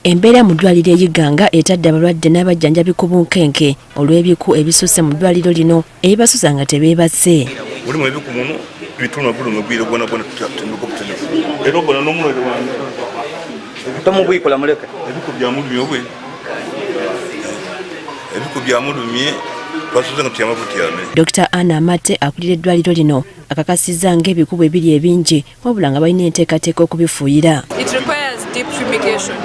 Embeera mu ddwaliro ey'Iganga etadde abalwadde n'abajjanjabi ku bunkenke olw'ebiku ebisusse mu ddwaliro lino ebibasusa nga tebeebase. Buli mu ebiku muno bituna buli mu bwire bwona tunuko butenefu. Era obona n'omulwadde wange. Tomubwikola muleke. Ebiku bya mulumye obwe. Ebiku bya mulumye twasuze nga tuyama butyame. Dr. Anna Mate akulira eddwaliro lino akakasizza ng'ebikubu ebiri ebingi wabula nga balina enteekateeka okubifuuyira. It requires deep fumigation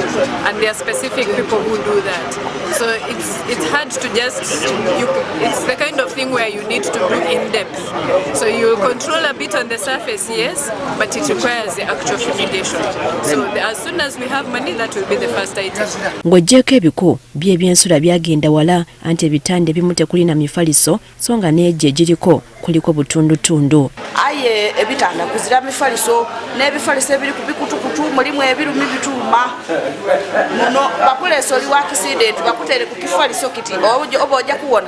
and there are specific people who do that. So it's hard to just, it's the kind of thing where you need to do in depth. So you control a bit on the surface, yes, but it requires the actual fumigation. So as soon as we have money, that will be the first item. Ng'oggyeko ebiku by'ebyensula byagenda wala anti ebitande ebimu tekulina mifaliso so nga n'ejje egiriko kuliko butundutundu. Aye ebitanda kuzira mifaliso n'ebifaliso ebiri ku bikutukutu mulimu ebirumi bituuma muno bakuleesa oli wa accident bakutere ku kifaliso kiti oba ojja kuwona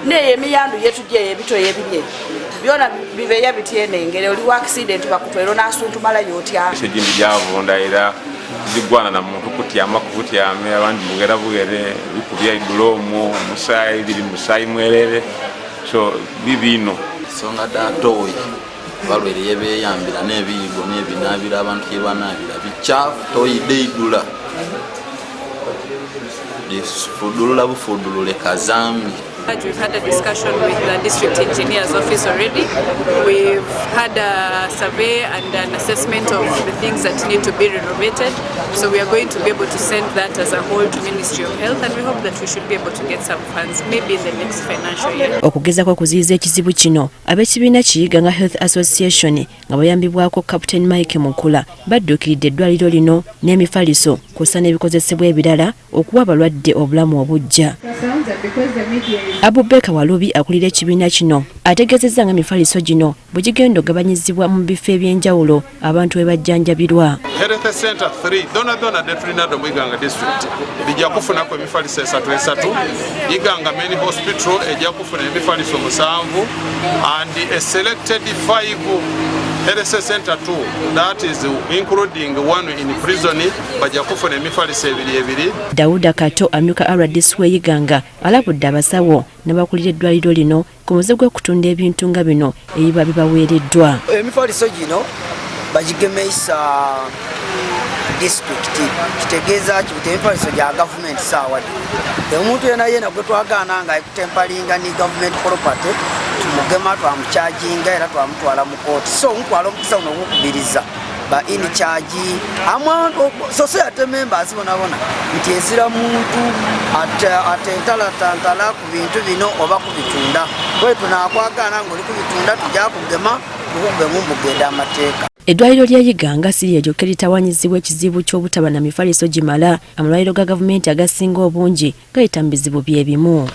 naye emiyandu yetu gye ebitoyo ebirye byona bibeeya bityenengere oli wa accident bakutwera n'asuntumala y'otya ekijimbi gyavunda era zigwana na muntu kutyama kutyame abandi mugera bugere bikubya iduloomu omusaayi biri musaayi mwerere so bibino songa datoyi balwereye beyambira n'ebiyigo n'ebinaabira abantu kye banaabira bikyafu toyidde idula bifudulula bufudulule kazambi. We've had a discussion with the district engineer's office already. We've had a survey and an assessment of the things that need to be renovated. So we are going to be able to send that as a whole to Ministry of Health, and we hope that we should be able to get some funds maybe in the next financial year. Okugeza kwa kuziyiza ekizibu kino ab'ekibiina Kiyiganga Health Association nga bayambibwako Captain Mike Mukula badduukiridde eddwaliro lino n'emifaliso kw'ossa n'ebikozesebwa ebirala okuwa abalwadde obulamu obujja. Abubeka Walubi akulira ekibiina kino ategeezezza nga emifaliso gino bwe gigenda ogabanyizibwa mu bifo ebyenjawulo abantu we bajjanjabirwa. Health Center 3 dona detrinado mu Iganga district bijja kufunako emifaliso 3 Iganga Main Hospital ejja kufuna emifaliso 7 and a selected 5 Health Center 2 that is including one in prison bajja kufuna emifaliso 2. Dauda Kato amyuka RDC w'Iganga alabudde abasawo n'abakulira eddwaliro lino ku muze gw'okutunda ebintu nga bino ebiba bibaweereddwa. Emifaliso gino bagigemeisa district kitegeeza kiti emifaliso gya government saawadi omuntu yena gwe twagaana nga ekutempalinga ni government property tumugema twamucharginga era twamutwala mu kooti so omutwala omukisa guno ogwokubiriza ba in charge amount society members bonabona nti ezira muntu atentalantala ku bintu bino oba kubitunda bwe tunakwagana ng'oli kubitunda tujja kugema kubumbe mugenda amateeka. Eddwaliro lya Iganga si ly'eryokka litawanyizibwa ekizibu ky'obutaba na mifaliso gimala amalwaliro ga gavumenti agasinga obungi gayita mu bizibu bye bimu.